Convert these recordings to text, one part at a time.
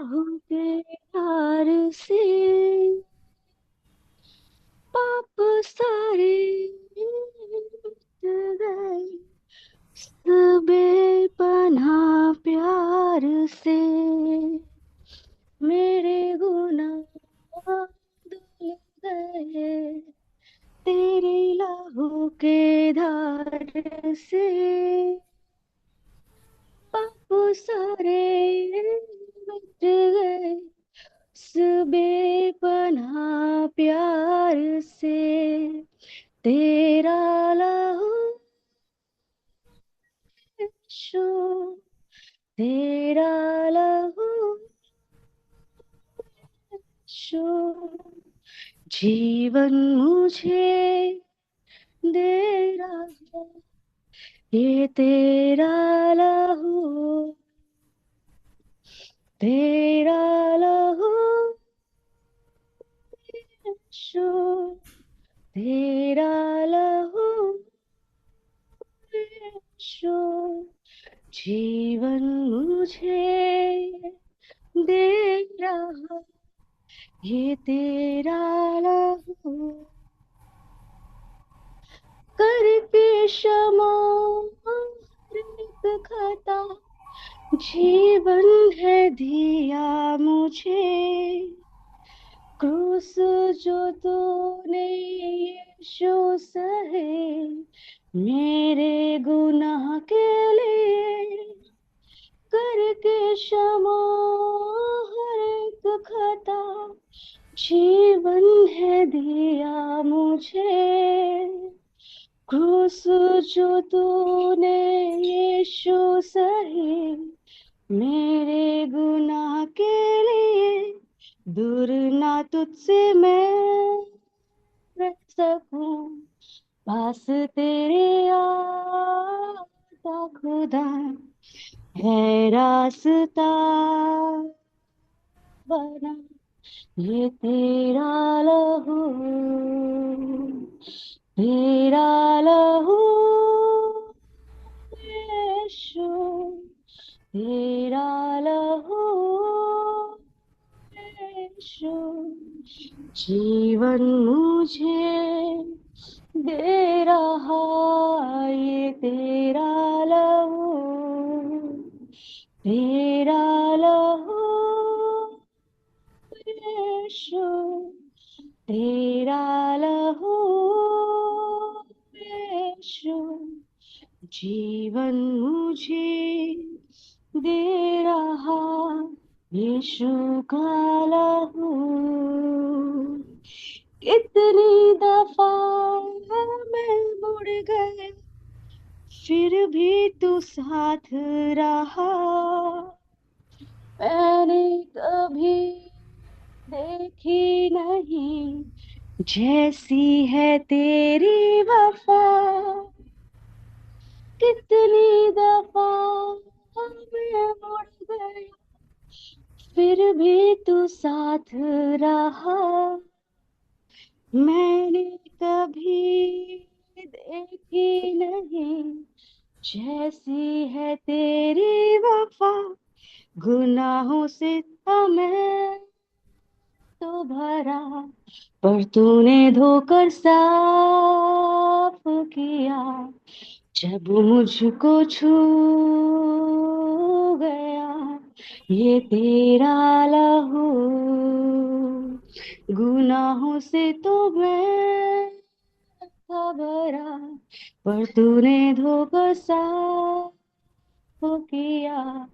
लहू के धार से पाप सारे मिट गए, बेपनाह प्यार से मेरे गुनाह धुल गए, तेरे लहू के धार से पाप सारे मिट गए, बेपनाह प्यार से तेरा लहू यीशु, तेरा लहू यीशु, जीवन मुझे दे रहा है ये तेरा लहू, तेरा लहू यीशु, तेरा लहू यीशु, जीवन मुझे दे रहा ये तेरा लहू, करके क्षमा हर एक खता, जीवन है दिया मुझे, क्रूस जो तूने यीशु सहे मेरे गुनाह के लिए, करके क्षमा हर एक खता, जीवन है दिया मुझे, क्रूस जो तूने यीशु सहे मेरे गुनाह के लिए, दूर ना तुझसे मैं रह सकूं, पास तेरे आता खुदा है रास्ता बना ये तेरा लहू, तेरा लहू यीशु, तेरा लहू यीशु, जीवन मुझे दे रहा ये तेरा लहू, तेरा लहू यीशु, तेरा लहू यीशु, जीवन मुझे दे रहा यीशु का लहू, कितनी दफा मैं मुड़ गए फिर भी तू साथ रहा, मैंने कभी देखी नहीं जैसी है तेरी वफा, कितनी दफा मैं मुड़ गया फिर भी तू साथ रहा, मैंने कभी देखी नहीं जैसी है तेरी वफा, गुनाहों से था मैं तो भरा पर तूने धोकर साफ किया, जब मुझको छू गया ये तेरा लहू, गुनाहों से तो मैं था भरा पर तूने धोकर साफ किया,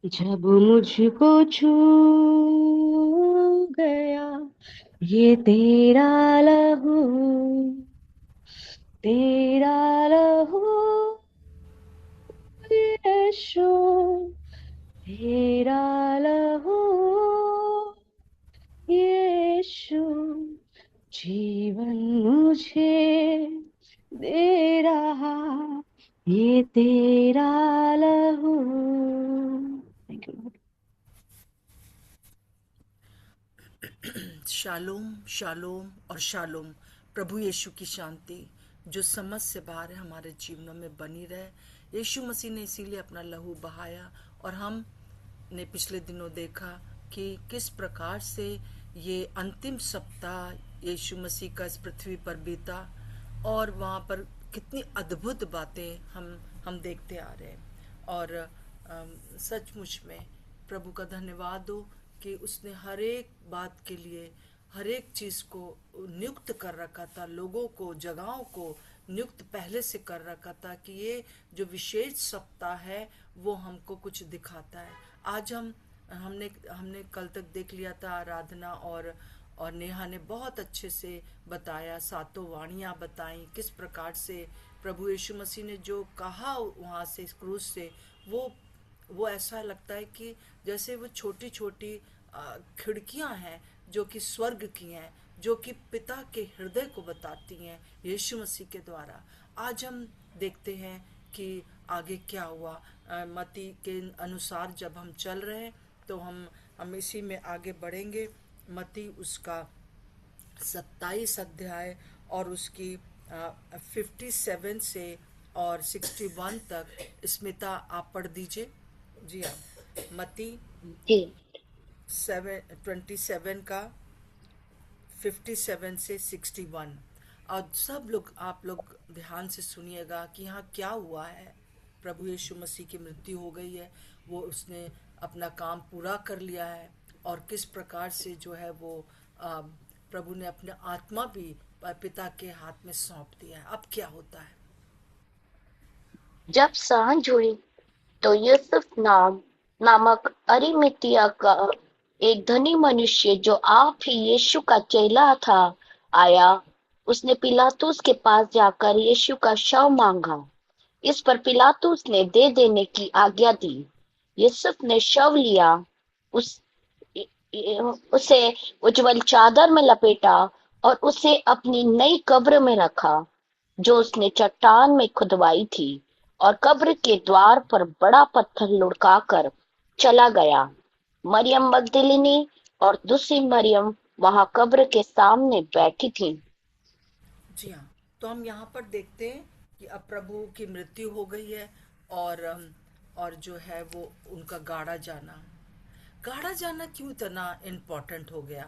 जब मुझको छू गया ये तेरा लहू, तेरा लहू यीशु, तेरा लहू यीशु, जीवन मुझे दे रहा ये तेरा लहू। Thank you. शालोम शालोम और शालोम। प्रभु यीशु की शांति जो समझ से बाहर है हमारे जीवनों में बनी रहे। यीशु मसीह ने इसीलिए अपना लहू बहाया और हम ने पिछले दिनों देखा कि किस प्रकार से ये अंतिम सप्ताह यीशु मसीह का इस पृथ्वी पर बीता और वहाँ पर कितनी अद्भुत बातें हम देखते आ रहे हैं। और सचमुच में प्रभु का धन्यवाद हो कि उसने हर एक बात के लिए हर एक चीज़ को नियुक्त कर रखा था, लोगों को, जगहों को नियुक्त पहले से कर रखा था कि ये जो विशेष सप्ताह है वो हमको कुछ दिखाता है। आज हमने हमने कल तक देख लिया था आराधना, और नेहा ने बहुत अच्छे से बताया, सातों वाणियाँ बताई किस प्रकार से प्रभु यीशु मसीह ने जो कहा वहाँ से इस क्रूस से, वो ऐसा लगता है कि जैसे वो छोटी छोटी खिड़कियां हैं जो कि स्वर्ग की हैं, जो कि पिता के हृदय को बताती हैं यीशु मसीह के द्वारा। आज हम देखते हैं कि आगे क्या हुआ। मत्ती के अनुसार जब हम चल रहे हैं तो हम इसी में आगे बढ़ेंगे। मत्ती उसका 27 अध्याय और उसकी 57 से और 61 तक। स्मिता आप पढ़ दीजिए। जी हाँ, मत्ती जी 27 का 57 से 61। और सब लोग, आप लोग ध्यान से सुनिएगा कि यहाँ क्या हुआ है। प्रभु यीशु मसीह की मृत्यु हो गई है, वो उसने अपना काम पूरा कर लिया है, और किस प्रकार से जो है वो प्रभु ने अपने आत्मा भी पिता के हाथ में सौंप दिया है। अब क्या होता है? जब सांझ हुई तो यूसुफ नामक अरिमतिया का एक धनी मनुष्य, जो आप ही यीशु का चेला था, आया। उसने पिलातुस के पास जाकर यीशु का शव मांगा। इस पर पिलातुस ने दे देने की आज्ञा दी। यूसुफ ने शव लिया, उस उसे उज्जवल चादर में लपेटा और उसे अपनी नई कब्र में रखा, जो उसने चट्टान में खुदवाई थी, और कब्र के द्वार पर बड़ा पत्थर लुढ़काकर चला गया। मरियम मगदलिनी और दूसरी मरियम वहां कब्र के सामने बैठी थी। जी हाँ, तो हम यहाँ पर देखते हैं कि अब प्रभु की मृत्यु हो गई है, और जो है वो उनका गाड़ा जाना क्यों इतना इम्पोर्टेंट हो गया?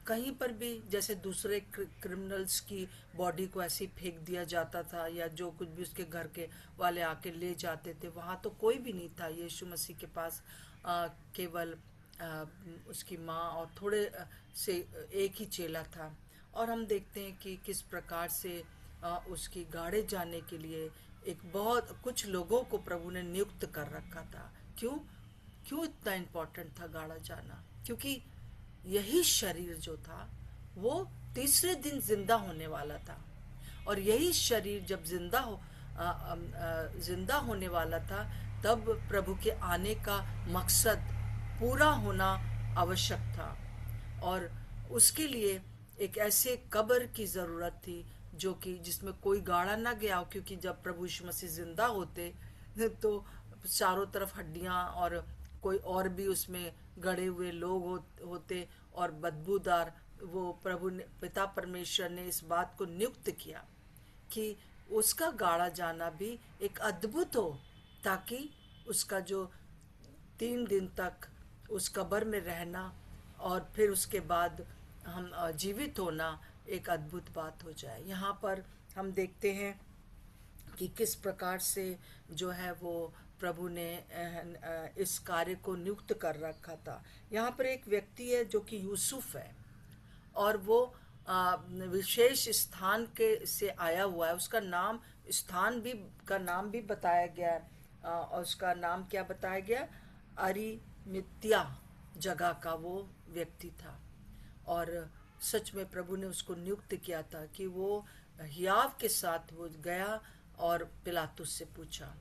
कहीं पर भी जैसे दूसरे क्रिमिनल्स की बॉडी को ऐसे ही फेंक दिया जाता था, या जो कुछ भी उसके घर के वाले आके ले जाते थे, वहाँ तो कोई भी नहीं था यीशु मसीह के पास। केवल उसकी माँ और थोड़े से एक ही चेला था। और हम देखते हैं कि किस प्रकार से उसकी गाड़े जाने के लिए एक बहुत कुछ लोगों को प्रभु ने नियुक्त कर रखा था। क्यों क्यों इतना इम्पोर्टेंट था गाड़ा जाना? क्योंकि यही शरीर जो था वो तीसरे दिन जिंदा होने वाला था, और यही शरीर जब जिंदा होने वाला था, तब प्रभु के आने का मकसद पूरा होना आवश्यक था। और उसके लिए एक ऐसे कब्र की ज़रूरत थी जो कि जिसमें कोई गाड़ा ना गया हो, क्योंकि जब प्रभु यीशु मसीह जिंदा होते तो चारों तरफ हड्डियां और कोई और भी उसमें गड़े हुए लोग होते, और बदबूदार। वो प्रभु ने, पिता परमेश्वर ने इस बात को नियुक्त किया कि उसका गाड़ा जाना भी एक अद्भुत हो, ताकि उसका जो 3 दिन तक उस कब्र में रहना और फिर उसके बाद हम जीवित होना एक अद्भुत बात हो जाए। यहाँ पर हम देखते हैं कि किस प्रकार से जो है वो प्रभु ने इस कार्य को नियुक्त कर रखा था। यहाँ पर एक व्यक्ति है जो कि यूसुफ है, और वो विशेष स्थान के से आया हुआ है। उसका नाम, स्थान भी का नाम भी बताया गया है, और उसका नाम क्या बताया गया? अरिमतिया जगह का वो व्यक्ति था। और सच में प्रभु ने उसको नियुक्त किया था कि वो हियाव के साथ वो गया और पिलातुस से पूछा,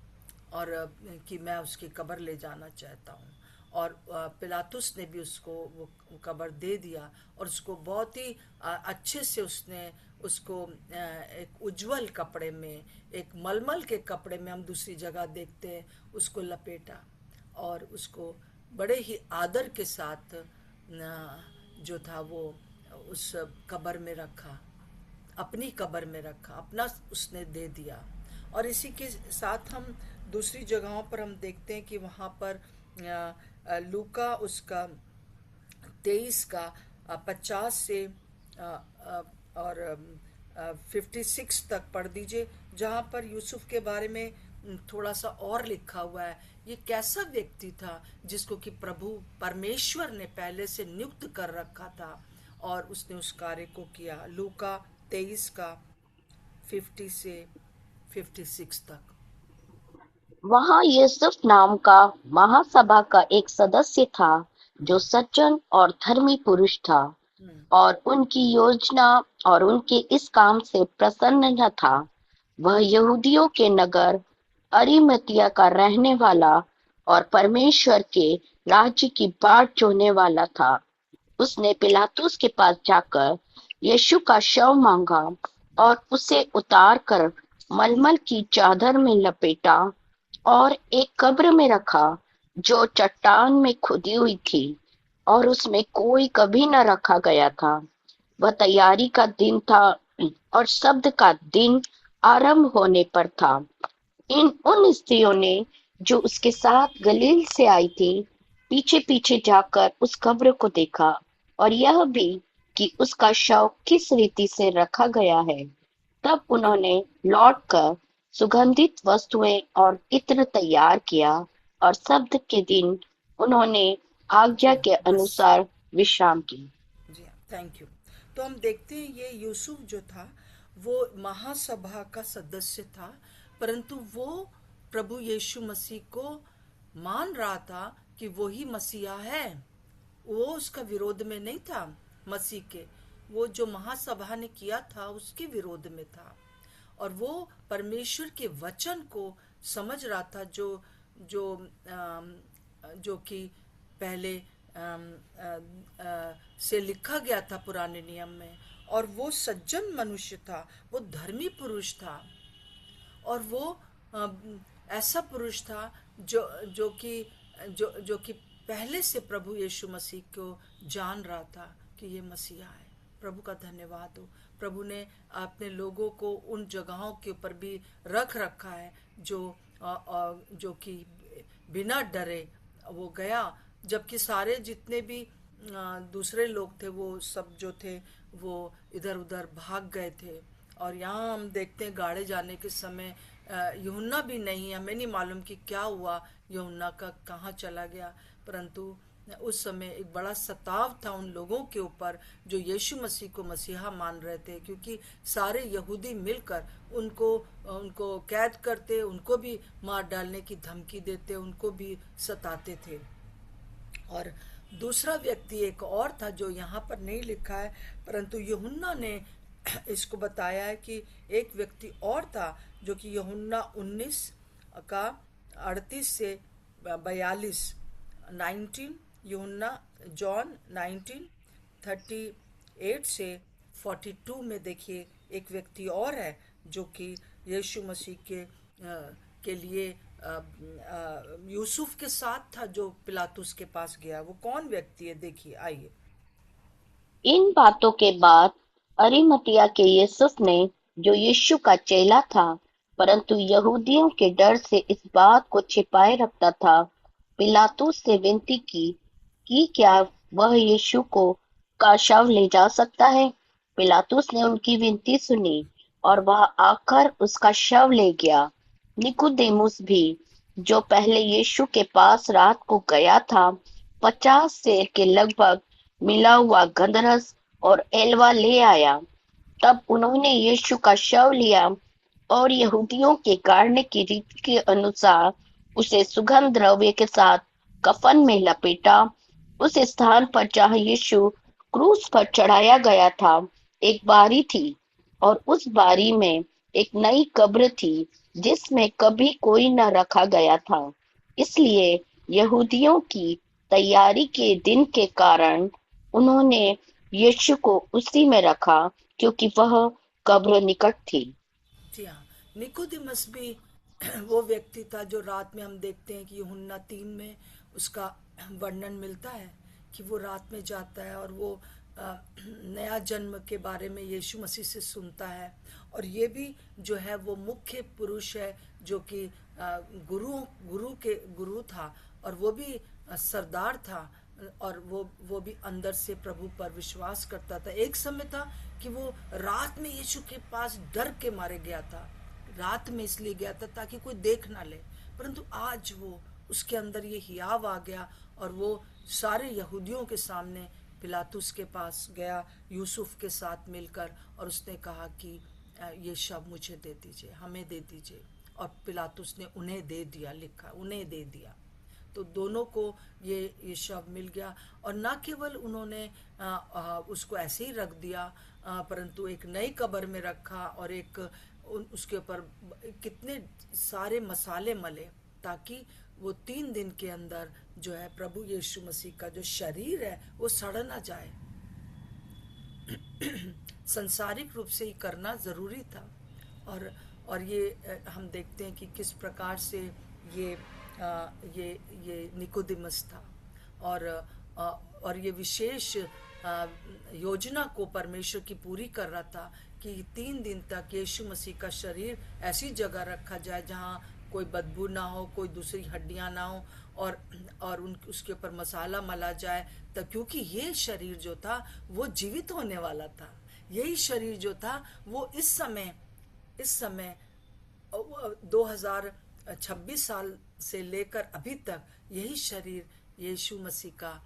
और कि मैं उसकी कब्र ले जाना चाहता हूँ। और पिलातुस ने भी उसको वो कब्र दे दिया, और उसको बहुत ही अच्छे से उसने उसको एक उज्जवल कपड़े में, एक मलमल के कपड़े में, हम दूसरी जगह देखते हैं, उसको लपेटा, और उसको बड़े ही आदर के साथ जो था वो उस कब्र में रखा, अपनी कब्र में रखा, अपना उसने दे दिया। और इसी के साथ हम दूसरी जगहों पर हम देखते हैं कि वहाँ पर लूका उसका 23 का 50 से और 56 तक पढ़ दीजिए, जहाँ पर यूसुफ के बारे में थोड़ा सा और लिखा हुआ है। ये कैसा व्यक्ति था जिसको कि प्रभु परमेश्वर ने पहले से नियुक्त कर रखा था और उसने उस कार्य को किया। लूका 23 का 50 से 56 तक। वहां यूसुफ नाम का महासभा का एक सदस्य था जो सज्जन और धर्मी पुरुष था और उनकी योजना और उनके इस काम से प्रसन्न न था। वह यहूदियों के नगर अरिमतिया का रहने वाला और परमेश्वर के राज्य की बाट जोहने वाला था। उसने पिलातुस के पास जाकर यीशु का शव मांगा और उसे उतार कर मलमल की चादर में लपेटा और एक कब्र में रखा जो चट्टान में खुदी हुई थी और उसमें कोई कभी न रखा गया था। वह तैयारी का दिन था और शब्द का दिन आरंभ होने पर था। उन स्त्रियों ने जो उसके साथ गलील से आई थी पीछे पीछे जाकर उस कब्र को देखा और यह भी कि उसका शव किस रीति से रखा गया है। तब उन्होंने लौटकर सुगंधित वस्तुएं और इत्र तैयार किया और शब्द के दिन उन्होंने आज्ञा जी के हाँ, बस। अनुसार विश्राम की। जी हाँ, थैंक यू। तो हम देखते हैं ये यूसुफ जो था वो महासभा का सदस्य था, परंतु वो प्रभु यीशु मसीह को मान रहा था कि वो ही मसीहा है। वो उसका विरोध में नहीं था मसीह के, वो जो महासभा ने किया था उसके विरोध में था और वो परमेश्वर के वचन को समझ रहा था जो जो जो कि पहले से लिखा गया था पुराने नियम में। और वो सज्जन मनुष्य था, वो धर्मी पुरुष था और वो ऐसा पुरुष था जो कि पहले से प्रभु यीशु मसीह को जान रहा था कि ये मसीहा है। प्रभु का धन्यवाद हो, प्रभु ने अपने लोगों को उन जगहों के ऊपर भी रख रखा है जो कि बिना डरे वो गया, जबकि सारे जितने भी दूसरे लोग थे वो सब जो थे वो इधर उधर भाग गए थे। और यहाँ हम देखते हैं गाड़े जाने के समय यूहन्ना भी नहीं, हमें नहीं मालूम कि क्या हुआ, यूहन्ना का कहाँ चला गया, परंतु उस समय एक बड़ा सताव था उन लोगों के ऊपर जो यीशु मसीह को मसीहा मान रहे थे, क्योंकि सारे यहूदी मिलकर उनको कैद करते, उनको भी मार डालने की धमकी देते, उनको भी सताते थे। और दूसरा व्यक्ति एक और था जो यहाँ पर नहीं लिखा है, परंतु यूहन्ना ने इसको बताया है कि एक व्यक्ति और था जो कि यूहन्ना 19 का 38 से 42 19 यूहन्ना जॉन 19:38 से 42 में देखिए एक व्यक्ति और है जो कि यीशु मसीह के लिए यूसुफ के साथ था जो पिलातुस के पास गया। वो कौन व्यक्ति है, देखिए आइए। इन बातों के बाद अरिमतिया के यूसुफ ने, जो यीशु का चेला था परंतु यहूदियों के डर से इस बात को छिपाए रखता था, पिलातुस से विनती की कि क्या वह यीशु को का शव ले जा सकता है। पिलातुस ने उनकी विनती सुनी और वह आकर उसका शव ले गया। निकुदेमुस भी, जो पहले यीशु के पास रात को गया था, 50 सेर के लगभग मिला हुआ गंधरस और एलवा ले आया। तब उन्होंने यीशु का शव लिया और यहूदियों के गाड़ने की रीति के अनुसार उसे सुगंध द्रव्य के साथ कफन में लपेटा। उस स्थान पर जहाँ यीशु क्रूस पर चढ़ाया गया था एक बारी थी और उस बारी में एक नई कब्र थी जिसमें कभी कोई न रखा गया था। इसलिए यहूदियों की तैयारी के दिन के कारण उन्होंने यीशु को उसी में रखा क्योंकि वह कब्र निकट थी। जी हाँ, निकोदेमस भी वो व्यक्ति था जो रात में हम देखते हैं कि यूहन्ना 3 में उसका वर्णन मिलता है कि वो रात में जाता है और वो नया जन्म के बारे में यीशु मसीह से सुनता है। और ये भी जो है वो मुख्य पुरुष है जो कि गुरु था और वो भी सरदार था और वो भी अंदर से प्रभु पर विश्वास करता था। एक समय था कि वो रात में यीशु के पास डर के मारे गया था, रात में इसलिए गया था ताकि कोई देख ना ले, परंतु आज वो उसके अंदर ये हियाव आ गया और वो सारे यहूदियों के सामने पिलातुस के पास गया यूसुफ के साथ मिलकर, और उसने कहा कि ये शव मुझे दे दीजिए, हमें दे दीजिए, और पिलातुस ने उन्हें दे दिया, लिखा उन्हें दे दिया। तो दोनों को ये शव मिल गया, और न केवल उन्होंने उसको ऐसे ही रख दिया, परंतु एक नई कब्र में रखा, और उसके ऊपर कितने सारे मसाले मले ताकि वो 3 दिन के अंदर जो है प्रभु यीशु मसीह का जो शरीर है वो सड़ ना जाए। संसारिक रूप से ही करना जरूरी था। और ये हम देखते हैं कि किस प्रकार से ये निकोदिमस था, और ये विशेष योजना को परमेश्वर की पूरी कर रहा था कि 3 दिन तक यीशु मसीह का शरीर ऐसी जगह रखा जाए जहाँ कोई बदबू ना हो, कोई दूसरी हड्डियां ना हो, और उसके ऊपर मसाला मला जाए, तब क्योंकि ये शरीर जो था वो जीवित होने वाला था। यही शरीर जो था वो इस समय 2026 साल से लेकर अभी तक यही शरीर यीशु मसीह का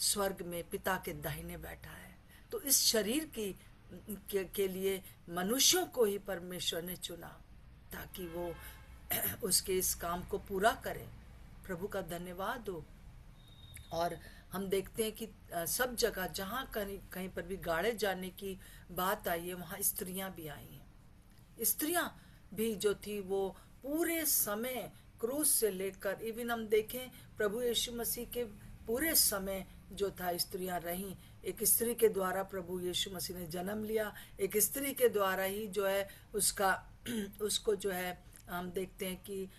स्वर्ग में पिता के दाहिने बैठा है। तो इस शरीर के लिए मनुष्यों को ही परमेश्वर ने चुना ताकि वो उसके इस काम को पूरा करे। प्रभु का धन्यवाद हो। और हम देखते हैं कि सब जगह जहाँ कहीं पर भी गाड़े जाने की बात आई है वहाँ स्त्रियां भी आई हैं। स्त्रियां भी जो थी वो पूरे समय क्रूस से लेकर, इवन हम देखें प्रभु यीशु मसीह के पूरे समय जो था स्त्रियां रहीं। एक स्त्री के द्वारा प्रभु यीशु मसीह ने जन्म लिया, एक स्त्री के द्वारा ही जो है उसको जो है हम देखते हैं कि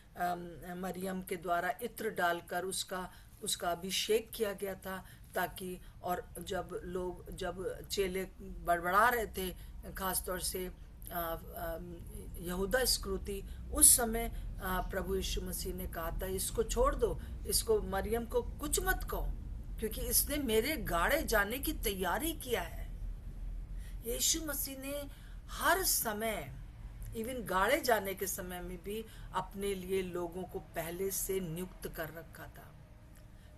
मरियम के द्वारा इत्र डालकर उसका अभिषेक किया गया था ताकि, और जब चेले बड़बड़ा रहे थे, खासतौर से यहूदा इस्करियोती, उस समय प्रभु यीशु मसीह ने कहा था इसको छोड़ दो, इसको मरियम को कुछ मत कहो, क्योंकि इसने मेरे गाड़े जाने की तैयारी किया है। यीशु मसीह ने हर समय, इवन गाड़े जाने के समय में भी अपने लिए लोगों को पहले से नियुक्त कर रखा था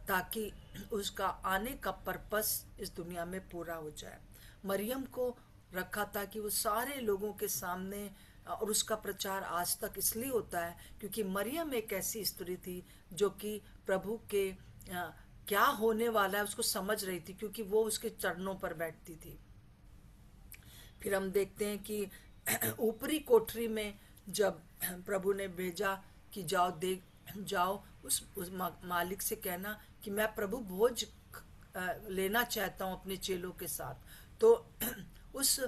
ताकि उसका आने का पर्पस इस दुनिया में पूरा हो जाए। मरियम को रखा था कि वो सारे लोगों के सामने, और उसका प्रचार आज तक इसलिए होता है क्योंकि मरियम एक ऐसी स्त्री थी जो कि प्रभु के क्या होने वाला है उसको समझ रही थी, क्योंकि वो उसके चरणों पर बैठती थी। फिर हम देखते हैं कि ऊपरी कोठरी में जब प्रभु ने भेजा कि जाओ उस मालिक से कहना कि मैं प्रभु भोज लेना चाहता हूँ अपने चेलों के साथ, तो उस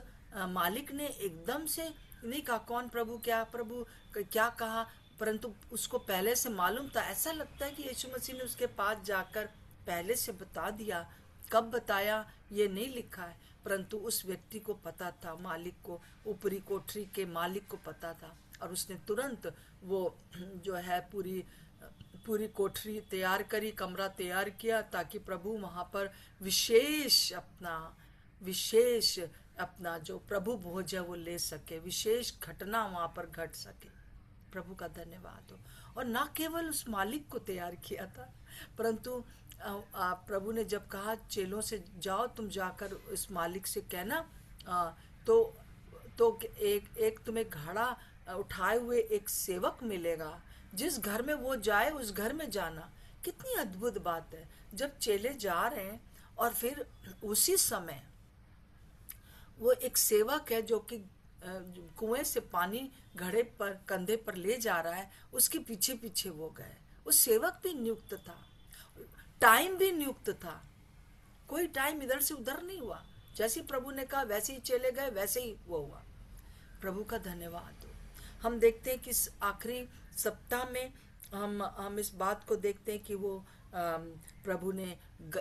मालिक ने एकदम से नहीं कहा कौन प्रभु क्या कहा, परंतु उसको पहले से मालूम था। ऐसा लगता है कि यीशु मसीह ने उसके पास जाकर पहले से बता दिया। कब बताया ये नहीं लिखा है, परंतु उस व्यक्ति को पता था, मालिक को, ऊपरी कोठरी के मालिक को पता था, और उसने तुरंत वो जो है पूरी कोठरी तैयार करी, कमरा तैयार किया ताकि प्रभु वहाँ पर विशेष अपना जो प्रभु भोज है वो ले सके, विशेष घटना वहाँ पर घट सके। प्रभु का धन्यवाद हो। और ना केवल उस मालिक को तैयार किया था, परंतु प्रभु ने जब कहा चेलों से जाओ तुम जाकर इस मालिक से कहना, तो एक तुम्हें घड़ा उठाए हुए एक सेवक मिलेगा, जिस घर में वो जाए उस घर में जाना। कितनी अद्भुत बात है। जब चेले जा रहे हैं और फिर उसी समय वो एक सेवक है जो कि कुएं से पानी घड़े पर कंधे पर ले जा रहा है, उसके पीछे पीछे वो गए। उस सेवक भी नियुक्त था, टाइम भी नियुक्त था, कोई टाइम इधर से उधर नहीं हुआ। जैसे प्रभु ने कहा वैसे ही चले गए, वैसे ही वो हुआ। प्रभु का धन्यवाद हो। हम देखते हैं कि इस आखिरी सप्ताह में हम इस बात को देखते हैं कि वो प्रभु ने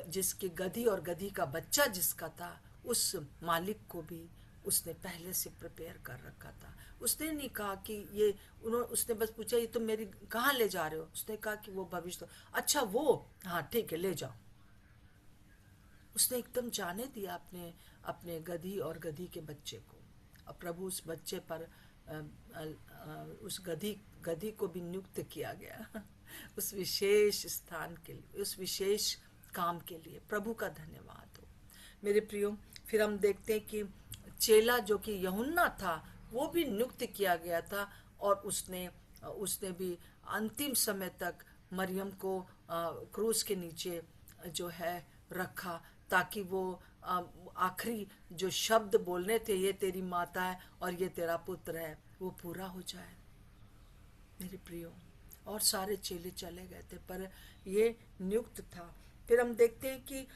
जिसकी गधी और गधी का बच्चा जिसका था, उस मालिक को भी उसने पहले से प्रिपेयर कर रखा था। उसने नहीं कहा कि उसने बस पूछा ये तुम मेरी कहाँ ले जा रहे हो, उसने कहा कि वो भविष्य, अच्छा वो, हाँ ठीक है ले जाओ। उसने एकदम जाने दिया अपने अपने गधी और गधी के बच्चे को। और प्रभु उस बच्चे पर उस गधी गधी को भी नियुक्त किया गया उस विशेष स्थान के लिए, उस विशेष काम के लिए। प्रभु का धन्यवाद हो मेरे प्रियो। फिर हम देखते हैं कि चेला जो कि यूहन्ना था वो भी नियुक्त किया गया था, और उसने उसने भी अंतिम समय तक मरियम को क्रूस के नीचे जो है रखा, ताकि वो आखिरी जो शब्द बोलने थे, ये तेरी माता है और ये तेरा पुत्र है, वो पूरा हो जाए मेरे प्रियो। और सारे चेले चले गए थे, पर ये नियुक्त था। फिर हम देखते हैं कि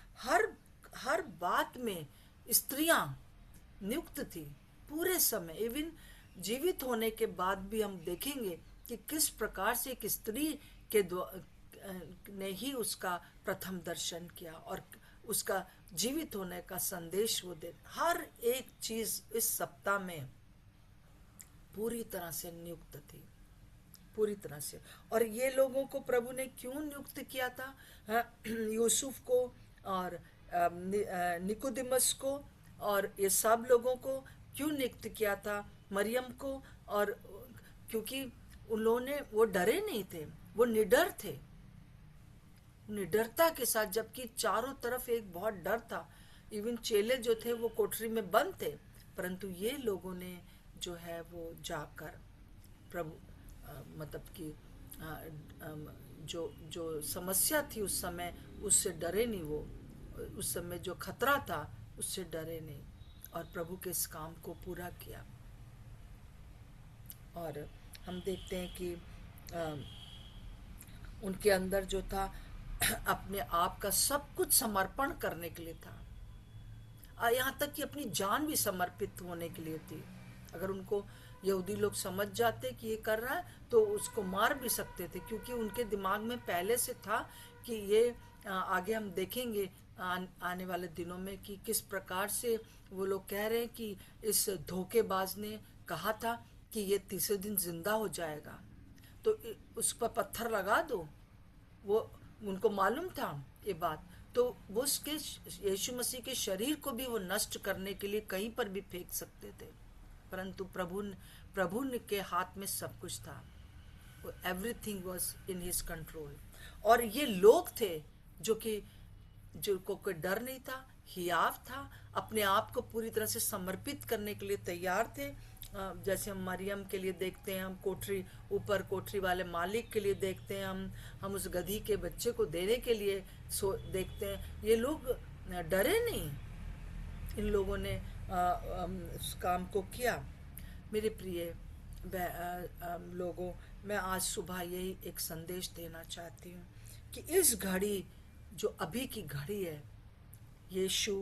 हर बात में स्त्रियां नियुक्त थी पूरे समय। इवन जीवित होने के बाद भी हम देखेंगे कि किस प्रकार से एक स्त्री के ने ही उसका प्रथम दर्शन किया और उसका जीवित होने का संदेश वो दे। हर एक चीज इस सप्ताह में पूरी तरह से नियुक्त थी, पूरी तरह से। और ये लोगों को प्रभु ने क्यों नियुक्त किया था? यूसुफ को और निकोदिमस को और ये सब लोगों को क्यों नियुक्त किया था? मरियम को। और क्योंकि उन्होंने, वो डरे नहीं थे, वो निडर थे, निडरता के साथ, जबकि चारों तरफ एक बहुत डर था। इवन चेले जो थे वो कोठरी में बंद थे, परंतु ये लोगों ने जो है वो जाकर प्रभु मतलब कि जो समस्या थी उस समय, उससे डरे नहीं। वो उस समय जो खतरा था उससे डरे नहीं, और प्रभु के इस काम को पूरा किया। और हम देखते हैं कि उनके अंदर जो था अपने आप का सब कुछ समर्पण करने के लिए था, यहाँ तक कि अपनी जान भी समर्पित होने के लिए थी। अगर उनको यहूदी लोग समझ जाते कि ये कर रहा है तो उसको मार भी सकते थे, क्योंकि उनके दिमाग में पहले से था कि ये आगे हम देखेंगे आने वाले दिनों में कि किस प्रकार से वो लोग कह रहे हैं कि इस धोखेबाज ने कहा था कि ये तीसरे दिन जिंदा हो जाएगा, तो उस पर पत्थर लगा दो। वो उनको मालूम था ये बात, तो वो उसके यीशु मसीह के शरीर को भी वो नष्ट करने के लिए कहीं पर भी फेंक सकते थे, परंतु प्रभु के हाथ में सब कुछ था। Everything was in his control. और ये लोग थे जो कोई डर नहीं था, हियाव था, अपने आप को पूरी तरह से समर्पित करने के लिए तैयार थे। जैसे हम मरियम के लिए देखते हैं, हम कोठरी वाले मालिक के लिए देखते हैं, हम उस गधी के बच्चे को देने के लिए देखते हैं। ये लोग डरे नहीं, इन लोगों ने उस काम को किया। मेरे प्रिय लोगों, मैं आज सुबह यही एक संदेश देना चाहती हूँ कि इस घड़ी जो अभी की घड़ी है, यीशु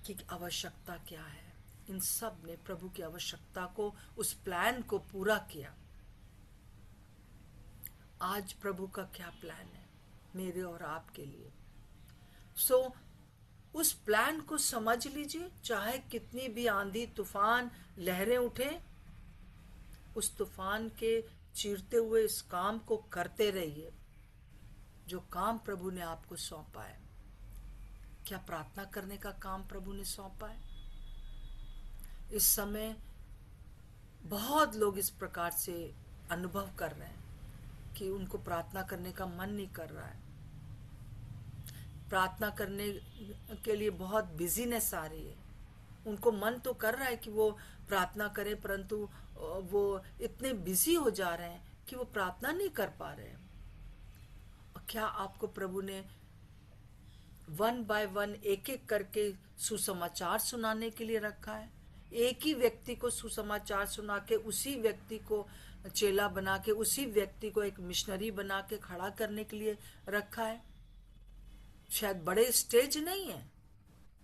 की आवश्यकता क्या है। इन सब ने प्रभु की आवश्यकता को, उस प्लान को पूरा किया। आज प्रभु का क्या प्लान है मेरे और आपके लिए? उस प्लान को समझ लीजिए। चाहे कितनी भी आंधी तूफान लहरें उठे, उस तूफान के चीरते हुए इस काम को करते रहिए जो काम प्रभु ने आपको सौंपा है। क्या प्रार्थना करने का काम प्रभु ने सौंपा है? इस समय बहुत लोग इस प्रकार से अनुभव कर रहे हैं कि उनको प्रार्थना करने का मन नहीं कर रहा है, प्रार्थना करने के लिए बहुत बिजीनेस आ रही है। उनको मन तो कर रहा है कि वो प्रार्थना करें, परंतु वो इतने बिजी हो जा रहे हैं कि वो प्रार्थना नहीं कर पा रहे हैं। और क्या आपको प्रभु ने 1 बाय 1 एक एक करके सुसमाचार सुनाने के लिए रखा है? एक ही व्यक्ति को सुसमाचार सुना के, उसी व्यक्ति को चेला बना के, उसी व्यक्ति को एक मिशनरी बना के खड़ा करने के लिए रखा है? शायद बड़े स्टेज नहीं है,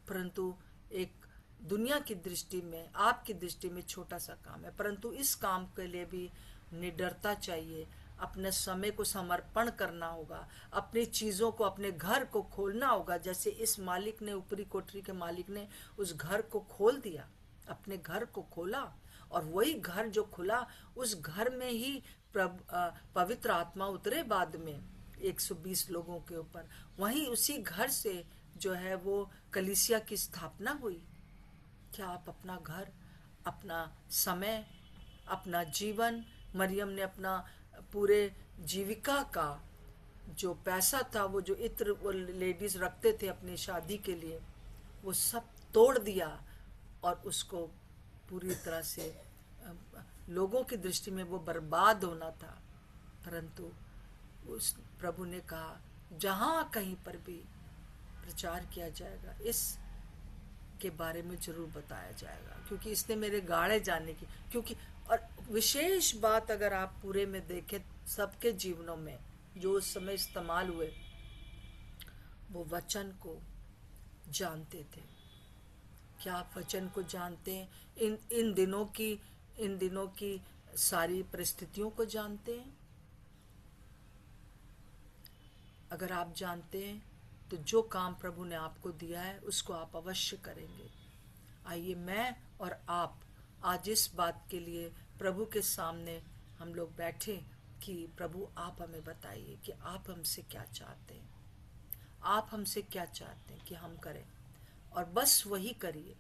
परंतु एक दुनिया की दृष्टि में, आपकी दृष्टि में छोटा सा काम है, परंतु इस काम के लिए भी निडरता चाहिए। अपने समय को समर्पण करना होगा, अपनी चीजों को, अपने घर को खोलना होगा। जैसे इस मालिक ने, ऊपरी कोठरी के मालिक ने उस घर को खोल दिया, अपने घर को खोला, और वही घर जो खुला, उस घर में ही पवित्र आत्मा उतरे बाद में 120 लोगों के ऊपर। वहीं उसी घर से जो है वो कलीसिया की स्थापना हुई। क्या आप अपना घर, अपना समय, अपना जीवन, मरियम ने अपना पूरे जीविका का जो पैसा था, वो जो इत्र वो लेडीज रखते थे अपनी शादी के लिए, वो सब तोड़ दिया और उसको पूरी तरह से लोगों की दृष्टि में वो बर्बाद होना था। परंतु उस प्रभु ने कहा जहाँ कहीं पर भी प्रचार किया जाएगा इस के बारे में जरूर बताया जाएगा, क्योंकि इसने मेरे गाड़े जाने की, क्योंकि और विशेष बात अगर आप पूरे में देखें सबके जीवनों में जो उस समय इस्तेमाल हुए, वो वचन को जानते थे। क्या आप वचन को जानते हैं? इन दिनों की सारी परिस्थितियों को जानते हैं? अगर आप जानते हैं तो जो काम प्रभु ने आपको दिया है उसको आप अवश्य करेंगे। आइए मैं और आप आज इस बात के लिए प्रभु के सामने हम लोग बैठे कि प्रभु आप हमें बताइए कि आप हमसे क्या चाहते हैं, आप हमसे क्या चाहते हैं कि हम करें, और बस वही करिए।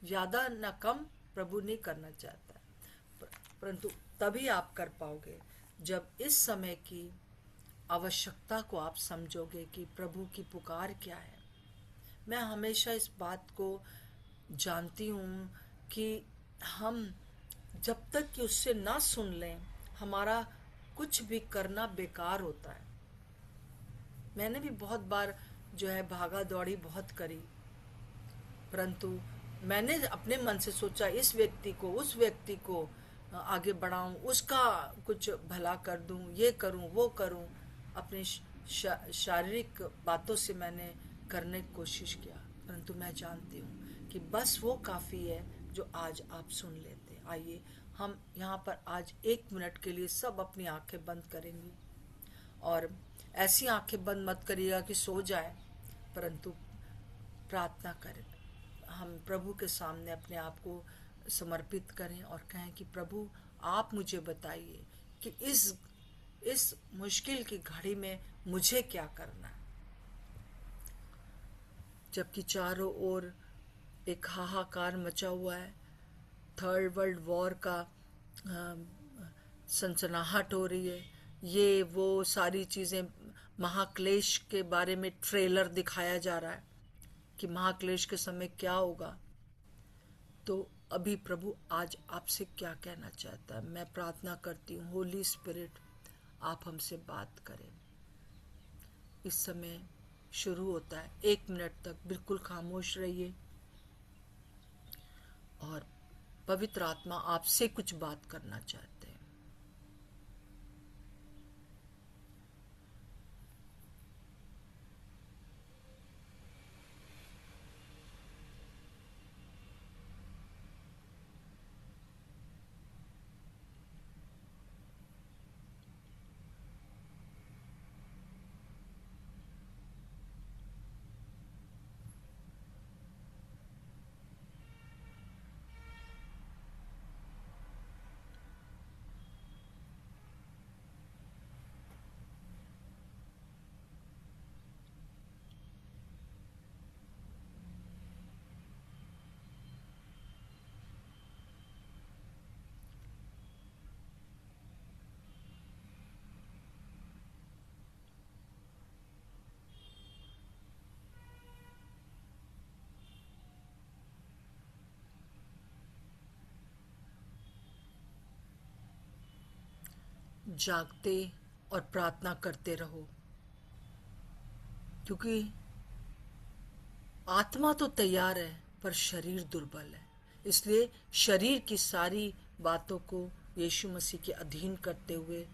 ज़्यादा न कम प्रभु नहीं करना चाहता है, परंतु तभी आप कर पाओगे जब इस समय की आवश्यकता को आप समझोगे कि प्रभु की पुकार क्या है। मैं हमेशा इस बात को जानती हूँ कि हम जब तक कि उससे ना सुन लें हमारा कुछ भी करना बेकार होता है। मैंने भी बहुत बार जो है भागा दौड़ी बहुत करी, परंतु मैंने अपने मन से सोचा इस व्यक्ति को उस व्यक्ति को आगे बढ़ाऊं, उसका कुछ भला कर दूं, ये करूं वो करूं। अपने शारीरिक बातों से मैंने करने की कोशिश किया, परंतु मैं जानती हूँ कि बस वो काफ़ी है जो आज आप सुन लेते। आइए हम यहाँ पर आज 1 मिनट के लिए सब अपनी आंखें बंद करेंगे, और ऐसी आंखें बंद मत करिएगा कि सो जाए, परंतु प्रार्थना करें। हम प्रभु के सामने अपने आप को समर्पित करें और कहें कि प्रभु आप मुझे बताइए कि इस मुश्किल की घड़ी में मुझे क्या करना है। जबकि चारों ओर एक हाहाकार मचा हुआ है, 3rd वर्ल्ड वॉर का सनसनाहट हो रही है, ये वो सारी चीज़ें, महाक्लेश के बारे में ट्रेलर दिखाया जा रहा है कि महाक्लेश के समय क्या होगा। तो अभी प्रभु आज आपसे क्या कहना चाहता है, मैं प्रार्थना करती हूँ होली स्पिरिट आप हमसे बात करें। इस समय शुरू होता है, 1 मिनट तक बिल्कुल खामोश रहिए और पवित्र आत्मा आपसे कुछ बात करना चाहते हैं। जागते और प्रार्थना करते रहो, क्योंकि आत्मा तो तैयार है पर शरीर दुर्बल है। इसलिए शरीर की सारी बातों को यीशु मसीह के अधीन करते हुए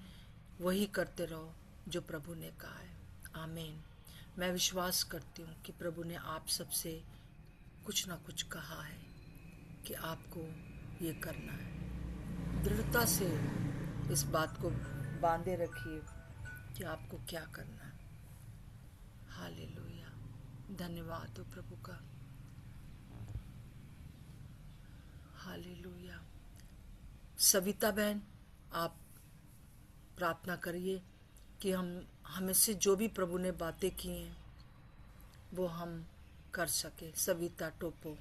वही करते रहो जो प्रभु ने कहा है। आमीन। मैं विश्वास करती हूँ कि प्रभु ने आप सबसे कुछ ना कुछ कहा है कि आपको ये करना है। दृढ़ता से इस बात को बांधे रखिए कि आपको क्या करना है। हालेलुया, धन्यवाद हो प्रभु का। हालेलुया। सविता बहन, आप प्रार्थना करिए कि हमें से जो भी प्रभु ने बातें की हैं वो हम कर सके। सविता टोपो।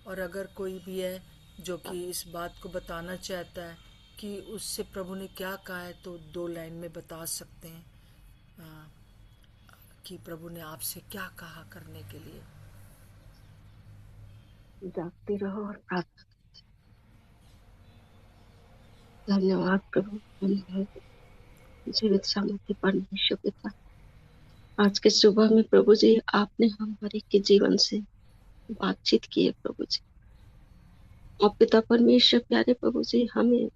और अगर कोई भी है जो कि इस बात को बताना चाहता है कि उससे प्रभु ने क्या कहा है, तो 2 लाइन में बता सकते हैं कि प्रभु ने आपसे क्या कहा करने के लिए। जागते रहो और प्रार्थना। धन्यवाद प्रभु, धन्यवाद जीवित सामर्थ्य परमेश्वर पिता। आज के सुबह में प्रभु जी आपने हम हर एक के जीवन से बातचीत की है प्रभु जी। और पिता परमेश्वर प्यारे प्रभु जी, हमें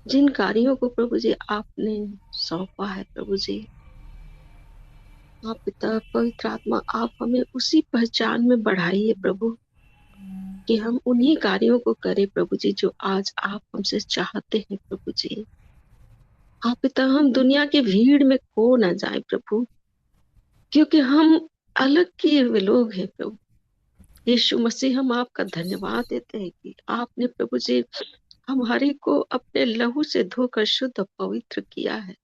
जिन कार्यों को प्रभु जी आपने सौंपा है प्रभु जी, आप पिता पवित्र आत्मा आप हमें उसी पहचान में बढ़ाइए प्रभु, कि हम उन्हीं कार्यों को करें प्रभु जी जो आज आप हमसे चाहते हैं प्रभु जी। आप पिता हम दुनिया की भीड़ में खो ना जाए प्रभु, क्योंकि हम अलग किए हुए लोग हैं प्रभु। यीशु मसीह, हम आपका धन्यवाद देते हैं कि आपने प्रभु जी हम हर एक को अपने लहू से धोकर शुद्ध और पवित्र किया है।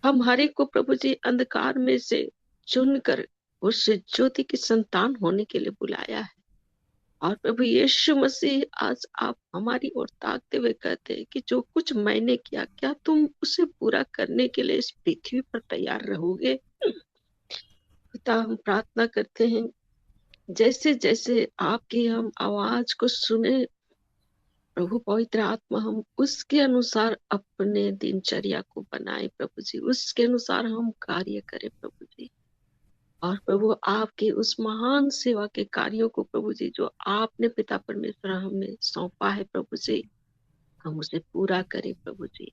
हम हर एक को प्रभु जी अंधकार में से चुनकर उस ज्योति की संतान होने के लिए बुलाया है। और प्रभु यीशु मसीह, आज आप हमारी ओर ताकते हुए कहते हैं कि जो कुछ मैंने किया, क्या तुम उसे पूरा करने के लिए इस पृथ्वी पर तैयार रहोगे? पिता, हम प्रार्थना करते हैं, जैसे जैसे आपकी हम आवाज को सुने प्रभु पवित्र आत्मा, हम उसके अनुसार अपने दिनचर्या को बनाए प्रभु जी, उसके अनुसार हम कार्य करें प्रभु जी। और प्रभु आपके उस महान सेवा के कार्यों को प्रभु जी जो आपने पिता परमेश्वर हमें सौंपा है प्रभु जी, हम उसे पूरा करें प्रभु जी।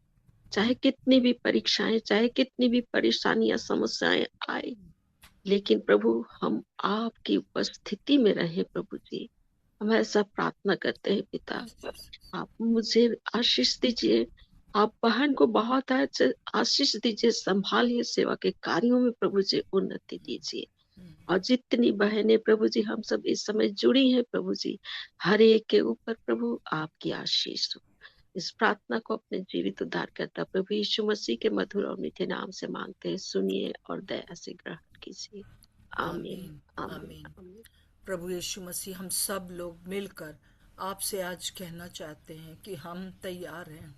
चाहे कितनी भी परीक्षाएं, चाहे कितनी भी परेशानियां समस्याएं आए, लेकिन प्रभु हम आपकी उपस्थिति में रहे प्रभु जी। हम ऐसा प्रार्थना करते हैं पिता। आप मुझे आशीष दीजिए, आप बहन को बहुत आशीष दीजिए, संभालिए, सेवा के कार्यों में प्रभु जी उन्नति दीजिए। और जितनी बहनें प्रभु जी हम सब इस समय जुड़ी हैं प्रभु जी, हर एक के ऊपर प्रभु आपकी आशीष हो। इस प्रार्थना को अपने जीवित उद्धार करता प्रभु यीशु मसीह के मधुर और मीठे नाम से मांगते हैं, सुनिए और दया से ग्रहण कीजिए। आमीन, आमीन, आमीन, आमीन। आमीन। प्रभु यीशु मसीह, हम सब लोग मिलकर आपसे आज कहना चाहते हैं कि हम तैयार हैं।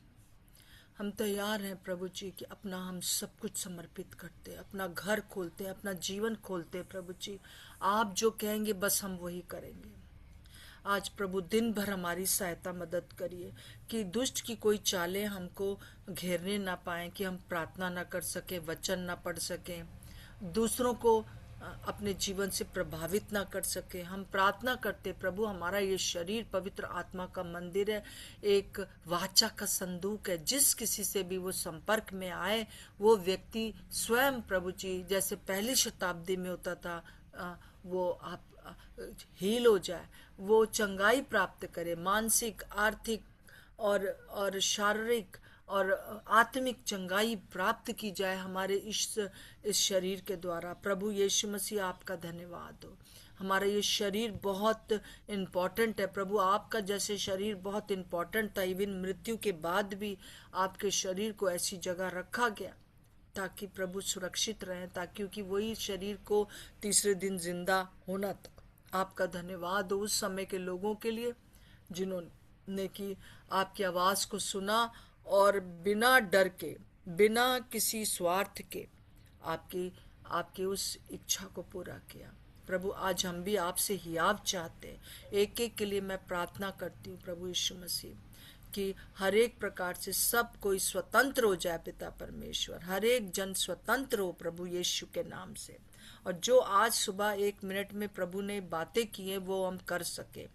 हम तैयार हैं प्रभु जी कि अपना हम सब कुछ समर्पित करते हैं, अपना घर खोलते हैं, अपना जीवन खोलते हैं प्रभु जी। आप जो कहेंगे बस हम वही करेंगे। आज प्रभु दिन भर हमारी सहायता मदद करिए कि दुष्ट की कोई चालें हमको घेरने ना पाए, कि हम प्रार्थना ना कर सकें, वचन ना पढ़ सकें, दूसरों को अपने जीवन से प्रभावित ना कर सके। हम प्रार्थना करते प्रभु, हमारा ये शरीर पवित्र आत्मा का मंदिर है, एक वाचा का संदूक है। जिस किसी से भी वो संपर्क में आए, वो व्यक्ति स्वयं प्रभु जी जैसे पहली शताब्दी में होता था, वो आप हील हो जाए, वो चंगाई प्राप्त करे, मानसिक, आर्थिक और शारीरिक और आत्मिक चंगाई प्राप्त की जाए हमारे इस शरीर के द्वारा। प्रभु यीशु मसीह, आपका धन्यवाद हो। हमारा ये शरीर बहुत इम्पोर्टेंट है प्रभु, आपका जैसे शरीर बहुत इम्पोर्टेंट था, इवन मृत्यु के बाद भी आपके शरीर को ऐसी जगह रखा गया ताकि प्रभु सुरक्षित रहें, ताकि क्योंकि वही शरीर को तीसरे दिन जिंदा होना था। आपका धन्यवाद हो उस समय के लोगों के लिए जिन्होंने कि आपकी आवाज़ को सुना और बिना डर के, बिना किसी स्वार्थ के आपकी आपकी उस इच्छा को पूरा किया। प्रभु आज हम भी आपसे हियाव चाहते हैं। एक एक के लिए मैं प्रार्थना करती हूँ प्रभु यीशु मसीह कि हर एक प्रकार से सब कोई स्वतंत्र हो जाए पिता परमेश्वर, हर एक जन स्वतंत्र हो प्रभु यीशु के नाम से। और जो आज सुबह 1 मिनट में प्रभु ने बातें की हैं वो हम कर सके।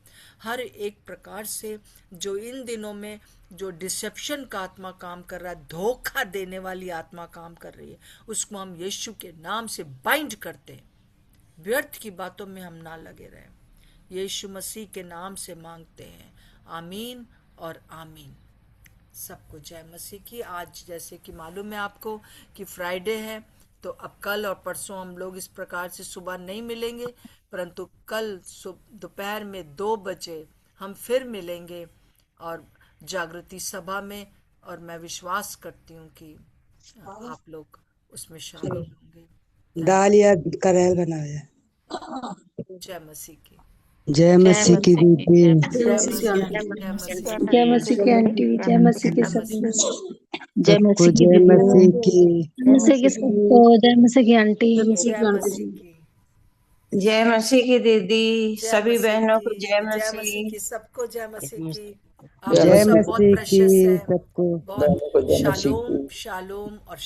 हर एक प्रकार से जो इन दिनों में जो डिसेप्शन का आत्मा काम कर रहा है, धोखा देने वाली आत्मा काम कर रही है, उसको हम यीशु के नाम से बाइंड करते हैं। व्यर्थ की बातों में हम ना लगे रहें, यीशु मसीह के नाम से मांगते हैं। आमीन और आमीन। सबको जय मसीह की। आज जैसे कि मालूम है आपको कि फ्राइडे है, तो अब कल और परसों हम लोग इस प्रकार से सुबह नहीं मिलेंगे, परंतु कल दोपहर में 2 बजे हम फिर मिलेंगे और जागृति सभा में। और मैं विश्वास करती हूँ कि आप लोग उसमें शामिल होंगे। दाल या करेल बनाया। जय मसीह की। जय मसीह की दीदी। जय मसीह की आंटी। जय मसीह की। जय मसीह की आंटी, जय मसीह के सबको, जय सबको मसीह की जय दीदी। मसीह की। जय मसीह के सबको, जय मसीह की आंटी, जय मसीह की। जय मसीह की दीदी। जय सभी मसीह बहनों को की। जय जय मसीह मसीह। की। सबको जय मसीह की। आप जय लोग सब बहुत मसीह की प्रेशियस है, सबको। बहुत शालोम शालोम और